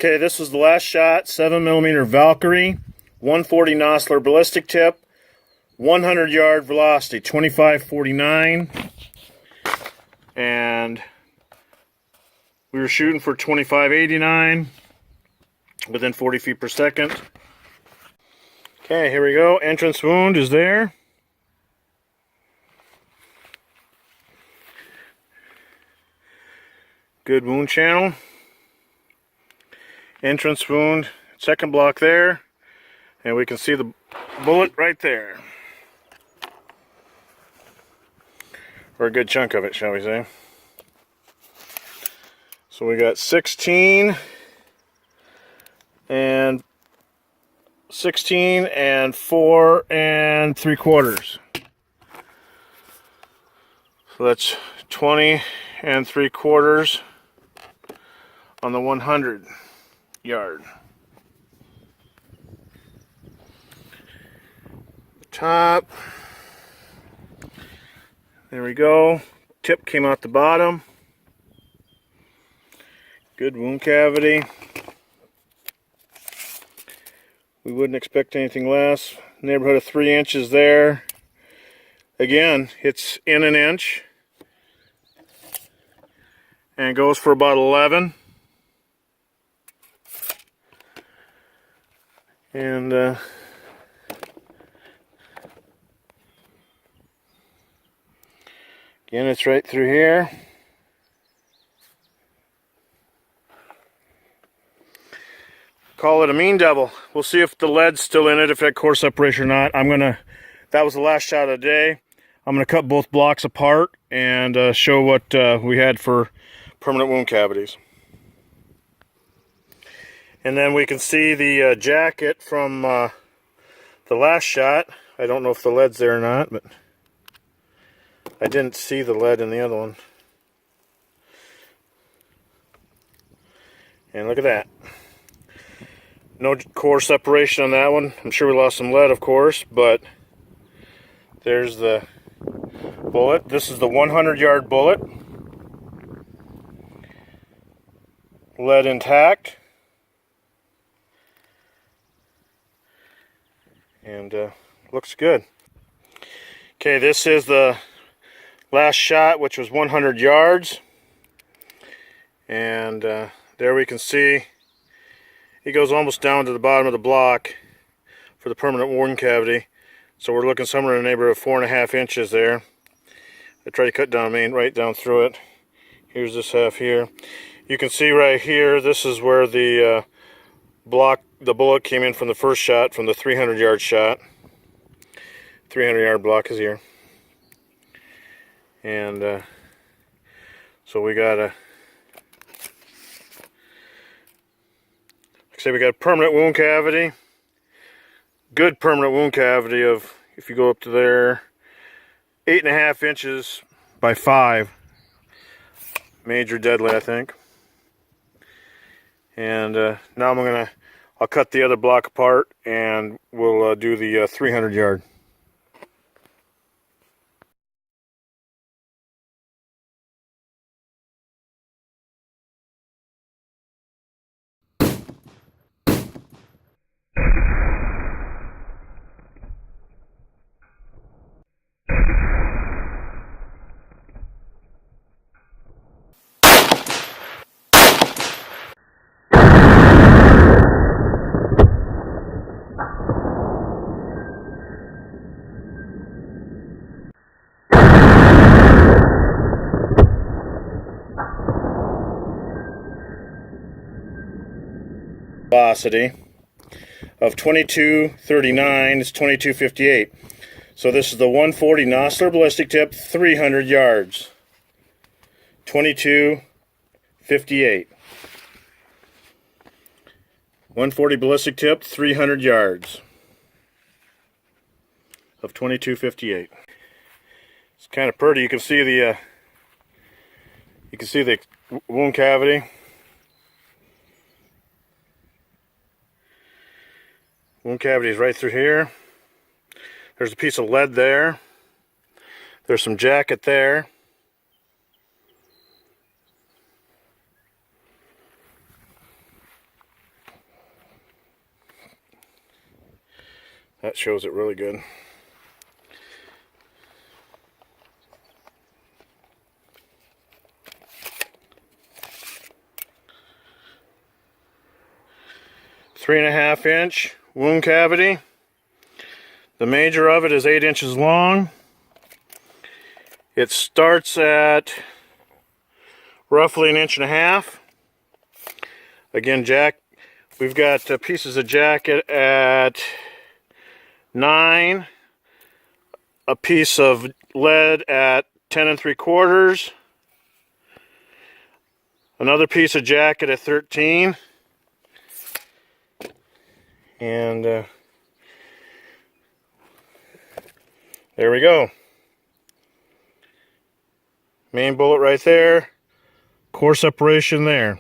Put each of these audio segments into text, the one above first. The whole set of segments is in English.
Okay, this is the last shot, 7mm Valkyrie, 140 Nosler ballistic tip, 100 yard velocity, 2549, and we were shooting for 2589 within 40 feet per second. Okay, here we go. Entrance wound is there. Good wound channel. Entrance wound, second block there, and we can see the bullet right there. Or a good chunk of it, shall we say. So we got 16 and 4 3/4. So that's 20 3/4 on the 100 yard. Top. There we go. Tip came out the bottom. Good wound cavity. We wouldn't expect anything less. Neighborhood of 3 inches there. Again, it's in an inch. And goes for about 11. And again, it's right through here. Call it a mean devil. We'll see if the lead's still in it, if that core separation or not. That was the last shot of the day. I'm gonna cut both blocks apart and show what we had for permanent wound cavities. And then we can see the jacket from the last shot. I don't know if the lead's there or not, but I didn't see the lead in the other one. And look at that. No core separation on that one. I'm sure we lost some lead, of course, but there's the bullet. This is the 100 yard bullet. Lead intact. And looks good. Okay, this is the last shot, which was 100 yards. And there we can see it goes almost down to the bottom of the block for the permanent wound cavity. So we're looking somewhere in the neighborhood of 4.5 inches there. I tried to cut down right down through it. Here's this half here. You can see right here, this is where the bullet came in from the first shot, from the 300 yard shot. 300 yard block is here. And so we got a, we got a permanent wound cavity. Good permanent wound cavity of, if you go up to there, 8.5 inches by 5. Major deadly, I think. And now I'll cut the other block apart and we'll do the 300 yard. Velocity of 2239 is 2258. So this is the 140 Nosler ballistic tip, 300 yards. 2258. 140 ballistic tip, 300 yards of 2258. It's kind of pretty. You can see the wound cavity. Wound cavity is right through here. There's a piece of lead there. There's some jacket there. That shows it really good. Three and a half inch wound cavity. The major of it is 8 inches long. It starts at roughly 1.5 inches. Again, we've got pieces of jacket at 9, a piece of lead at 10 3/4, another piece of jacket at 13, and there we go. Main bullet right there, core separation there.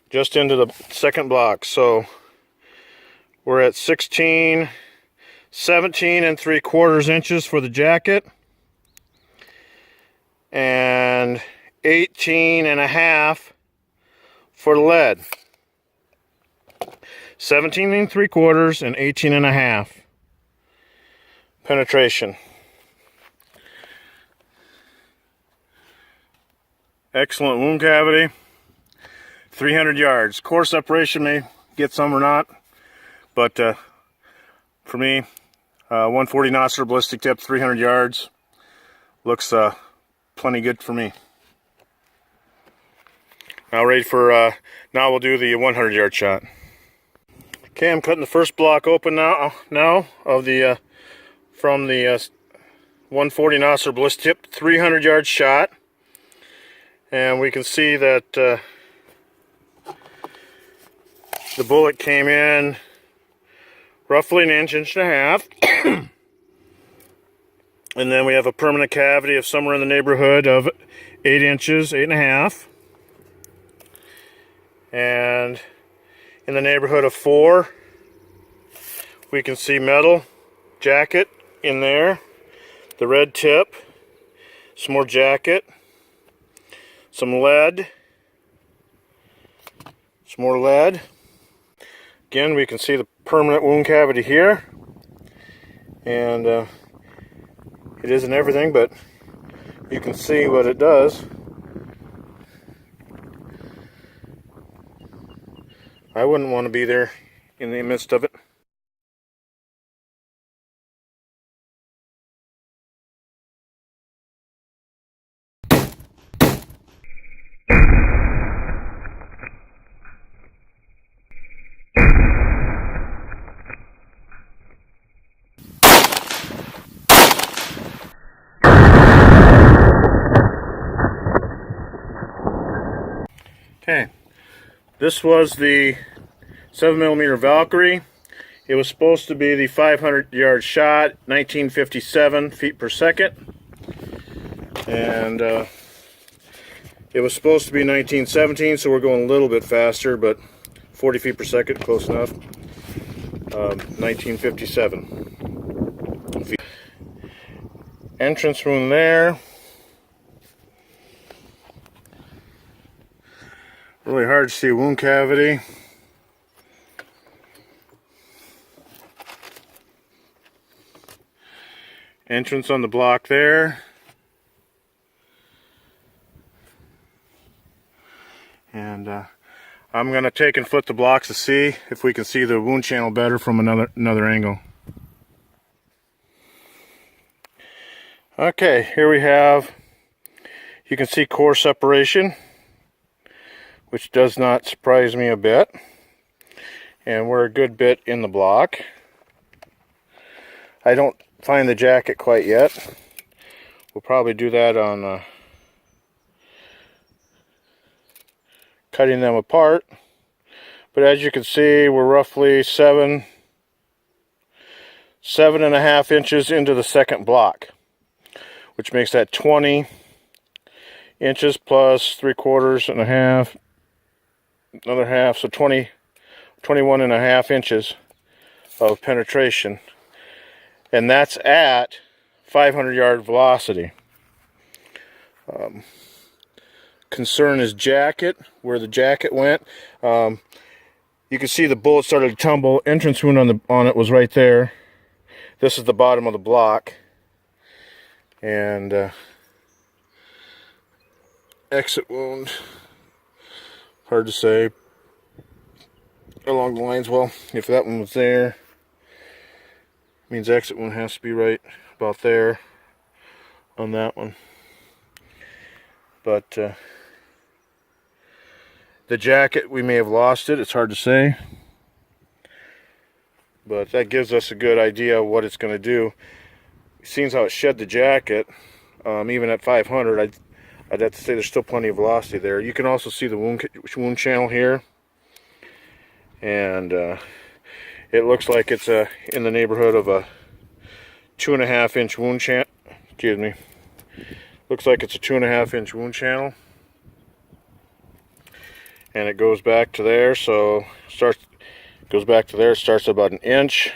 Just into the second block. So we're at 17 3/4 inches for the jacket and 18.5 for the lead. 17 3/4 and 18.5 penetration. Excellent wound cavity. 300 yards. Core separation may get some or not, but for me, 140 Nosler ballistic tip, 300 yards looks plenty good for me. Now ready for now we'll do the 100-yard shot. Okay, I'm cutting the first block open now of the from the 140 Nosler ballistic tip 300-yard shot, and we can see that the bullet came in roughly 1 inch, 1.5 inches. And then we have a permanent cavity of somewhere in the neighborhood of 8 inches, 8.5. And in the neighborhood of 4, we can see metal jacket in there, the red tip, some more jacket, some lead, some more lead. Again, we can see the permanent wound cavity here, and it isn't everything, but you can see what it does. I wouldn't want to be there in the midst of it. Okay, this was the 7mm Valkyrie. It was supposed to be the 500-yard shot, 1957 feet per second, and it was supposed to be 1917, so we're going a little bit faster, but 40 feet per second, close enough. 1957 feet. Entrance wound there. Really hard to see wound cavity. Entrance on the block there. And I'm going to take and flip the blocks to see if we can see the wound channel better from another angle. Okay, here we have, you can see core separation, which does not surprise me a bit. And we're a good bit in the block. I don't find the jacket quite yet. We'll probably do that on cutting them apart. But as you can see, we're roughly 7.5 inches into the second block, which makes that 20 inches plus 3/4.5, another half, so 21.5 inches of penetration. And that's at 500-yard velocity. Concern is jacket, where the jacket went. You can see the bullet started to tumble. Entrance wound on it was right there. This is the bottom of the block. And exit wound, hard to say. Along the lines, well, if that one was there, means exit wound has to be right about there on that one. But the jacket, we may have lost it. It's hard to say. But that gives us a good idea of what it's going to do. Seeing how it shed the jacket, even at 500, I'd have to say there's still plenty of velocity there. You can also see the wound channel here. And it looks like it's in the neighborhood of a 2.5 inch wound channel. Excuse me. Looks like it's a 2.5 inch wound channel. And it goes back to there, so goes back to there, it starts about 1 inch.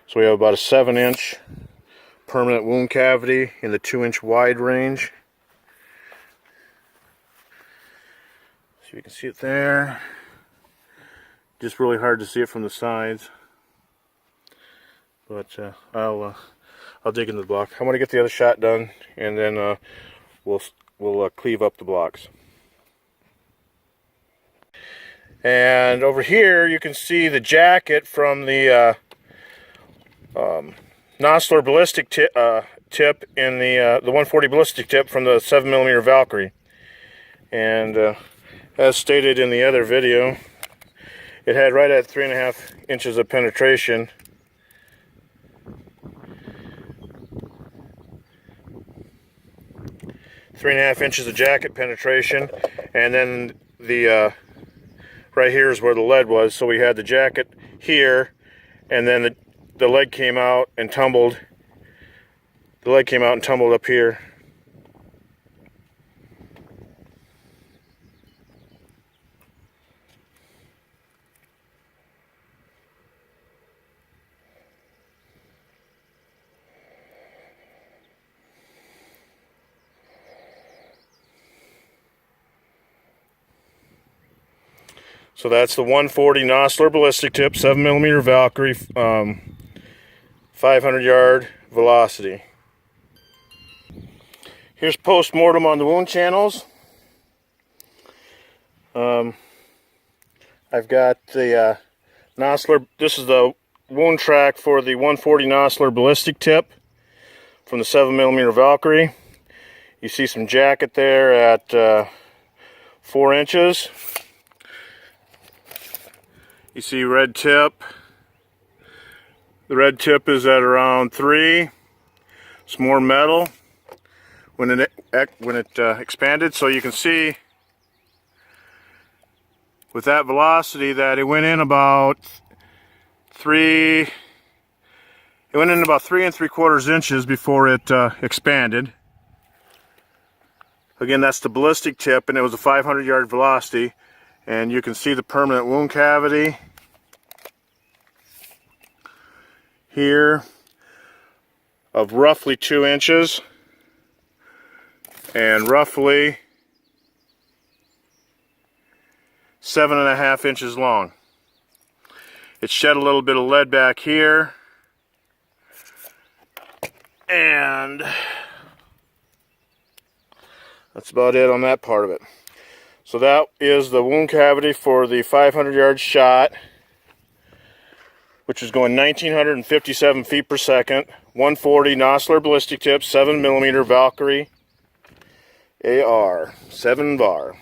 So we have about a 7 inch permanent wound cavity in the 2 inch wide range. So you can see it there. Just really hard to see it from the sides. But I'll dig into the block. I'm going to get the other shot done, and then we'll cleave up the blocks. And over here you can see the jacket from the Nosler ballistic tip in the 140 ballistic tip from the 7mm Valkyrie. And as stated in the other video, it had right at 3.5 inches of penetration. Three and a half inches of jacket penetration, and then the right here is where the lead was. So we had the jacket here, and then the lead came out and tumbled. The lead came out and tumbled up here. So that's the 140 Nosler ballistic tip, 7mm Valkyrie, 500 yard velocity. Here's post-mortem on the wound channels. I've got the Nosler, this is the wound track for the 140 Nosler ballistic tip from the 7mm Valkyrie. You see some jacket there at 4 inches. You see red tip. The red tip is at around 3. It's more metal when it expanded. So you can see with that velocity that it went in about 3. It went in about 3 3/4 inches before it expanded. Again, that's the ballistic tip, and it was a 500 yard velocity. And you can see the permanent wound cavity here of roughly 2 inches and roughly 7.5 inches long. It shed a little bit of lead back here, and that's about it on that part of it. So that is the wound cavity for the 500 yard shot, which is going 1,957 feet per second, 140 Nosler ballistic tip, 7mm Valkyrie AR, 7 bar.